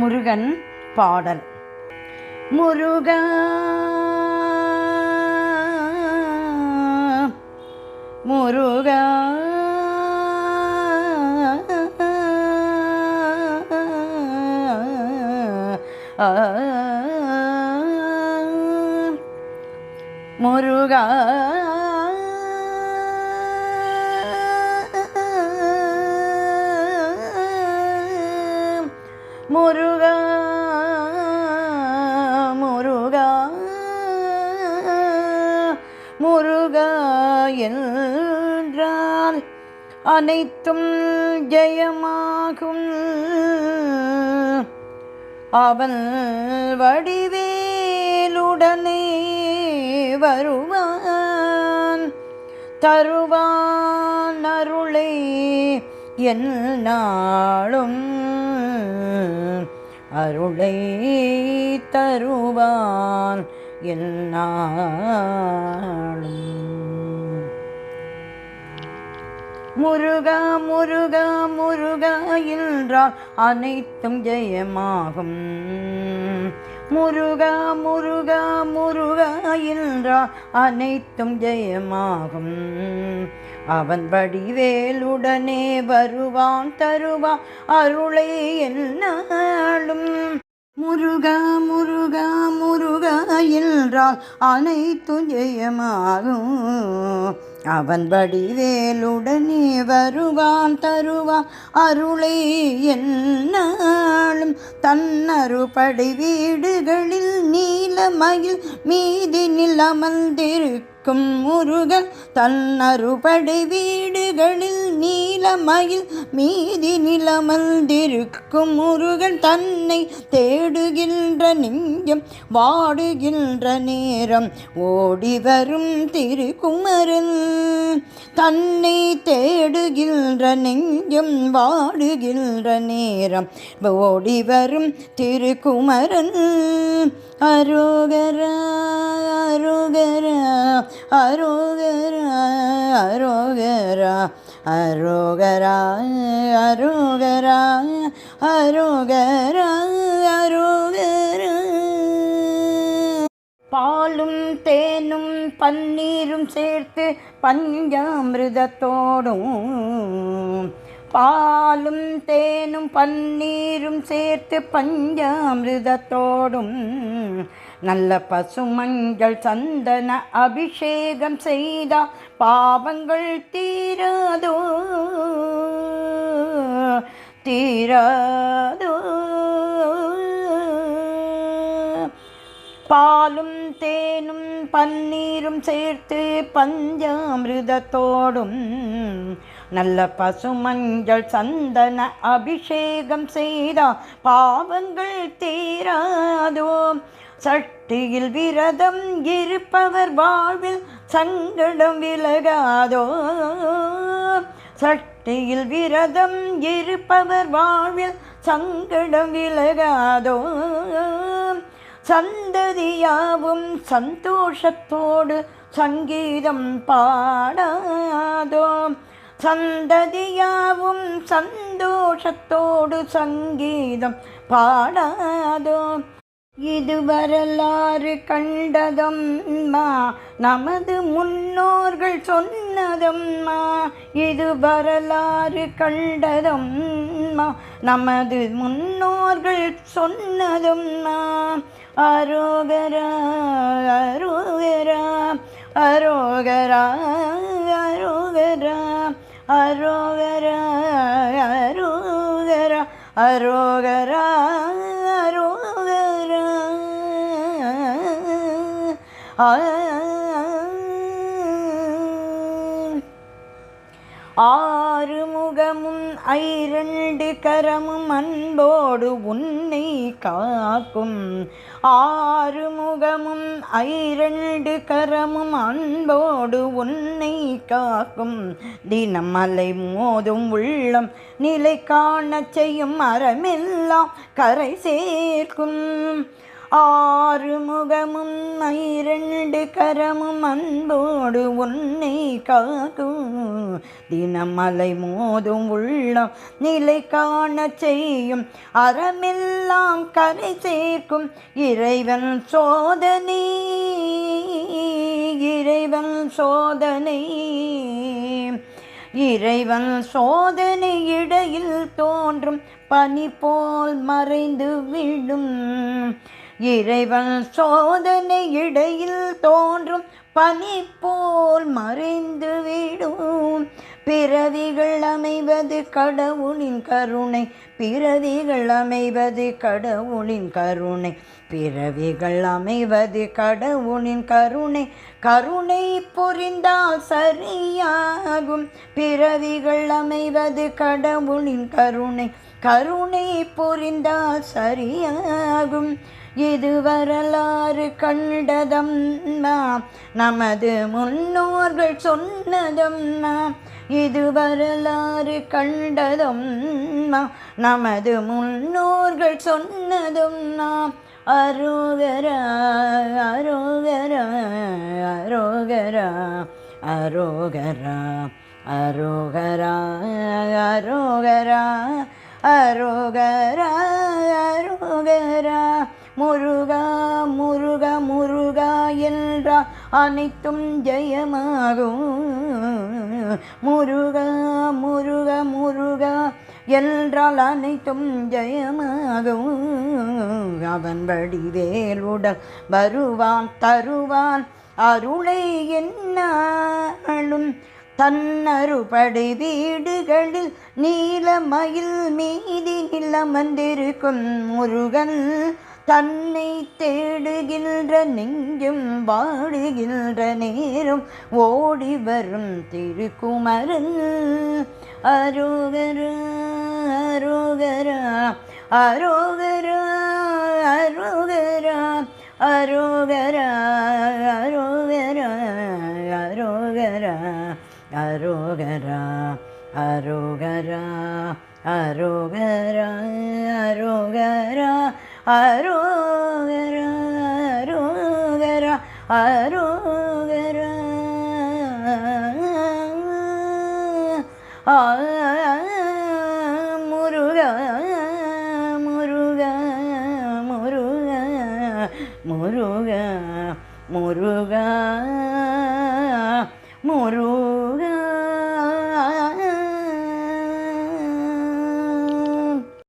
முருகன் பாடல். முருகா முருகா முருகா முருகா முருகா முருகா என்றால் அனைத்தும் ஜெயமாகும். அவன் வடிவேலுடனே வருவான், தருவான் அருளை எந்நாளும், அருளை தருவான் எந்நாளும். முருகா முருகா முருகா என்றால் அனைத்தும் ஜெயமாகும். முருகா முருகா முருகா என்றால் அனைத்தும் ஜெயமாகும். அவன் வடிவேலுடனே வருவான், தருவான் அருளை எந்நாளும். முருகா முருகா முருகா என்றால் அனைத்தும் ஜெயமாகும். அவன் வடிவேலுடனே வருவான், தருவான் அருளை எந்நாளும். தன்னருபடை வீடுகளில் நீலமயில் மீதினில் அமர்ந்திருக்கும் முருகன், தன்னருபடை வீடுகளில் நீலமயில் மீதினில் அமர்ந்திருக்கும் முருகன், தன்னை தேடுகின்ற நெஞ்சம் வாடுகின்ற நேரம் ஓடி வரும் திருக்குமரன். தன்னை தேடுகின்ற நெஞ்சம் வாடுகின்ற நேரம் ஓடி வரும் திருக்குமரன். அரோகரா அரோகரா அரோகரா அரோகரா அரோகரா அரோகரா அரோகரா அரோகரா. பாலும் தேனும் பன்னீரும் சேர்த்து பஞ்சாமிர்தத்தோடும், பாலும் தேனும் பன்னீரும் சேர்த்து பஞ்சாமிர்தத்தோடும், நல்ல பசுமஞ்சள் சந்தன அபிஷேகம் செய்தா பாவங்கள் தீராதோ தீராதோ. பாலும் தேனும் பன்னீரும் சேர்த்து பஞ்சாமிர்தத்தோடும், நல்ல பசுமஞ்சள் சந்தன அபிஷேகம் செய்தா பாவங்கள் தீராதோ. சட்டியில் விரதம் இருப்பவர் வாழ்வில் சங்கடம் விலகாதோ. சட்டியில் விரதம் இருப்பவர் வாழ்வில் சங்கடம் விலகாதோ. சந்ததியாவும் சந்தோஷத்தோடு சங்கீதம் பாடாதோ. சந்ததியாவும் சந்தோஷத்தோடு சங்கீதம் பாடாதோ. இது வரலாறு கண்டதம்மா, நமது முன்னோர்கள் சொன்னதம்மா. இது வரலாறு கண்டதம்மா, நமது முன்னோர்கள் சொன்னதம்மா. அரோகரா அரோகரா அரோகரா அரோகரா அரோகரா அரோகரா அரோகரா அரோகரா. ஆறுமுகமும் ஐரண்டு கரமும் அன்போடு உன்னை காக்கும். ஆறுமுகமும் ஐரண்டு கரமும் அன்போடு உன்னை காக்கும். தினம் மலை மோதும் உள்ளம் நிலை காண செய்யும் அறமெல்லாம் கரை சேர்க்கும். ஆறுமுகமும் ஐரண்டு கரமும் அன்போடு உன்னை காக்கும் தினமலை மோதும் உள்ளம் நிலை காண செய்யும் அறமெல்லாம் கரை சேர்க்கும் இறைவன் சோதனை இறைவன் சோதனை இறைவன் சோதனை இடையில் தோன்றும் பனி போல் மறைந்து விடும் இறைவன் சோதனை இடையில் தோன்றும் பனி போல் மறைந்து விடும் பிறவிகள் அமைவது கடவுளின் கருணை பிறவிகள் அமைவது கடவுளின் கருணை பிறவிகள் அமைவது கடவுளின் கருணை கருணை புரிந்தால் சரியாகும் பிறவிகள் அமைவது கடவுளின் கருணை கருணை புரிந்தால் சரியாகும் இது வரலாறு கண்டதம்மா நமது முன்னோர்கள் சொன்னதம்மா இது வரலாறு கண்டதம்மா நமது முன்னோர்கள் சொன்னதம்மா அரோகரா அரோகரா அரோகரா அரோகரா அரோகரா அரோகரா அரோகரா அரோகரா முருகா முருகா முருகா என்றால் அனைத்தும் ஜெயமாகும் முருகா முருகா முருகா என்றால் அனைத்தும் ஜெயமாகும் அவன் வடிவேலுடன் வருவான் தருவான் அருளை என்னாலும் தன்னறுபடை வீடுகளில் நீலமயில் மீதி நிலமந்திருக்கும் முருகன் தன்னை தேடுகின்ற நெஞ்சும் வாடுகின்ற நேரம் ஓடி வரும் திருக்குமரன் அரோகரா அரோகரா அரோகரா அரோகரா அரோகரா அரோகரா அரோகரா அரோகரா அரோகரா அரோகரா அரோகரா அரோகரா அரோகரா அரோகரா முருகா முருகா முருகா முருகா முருகா முருகா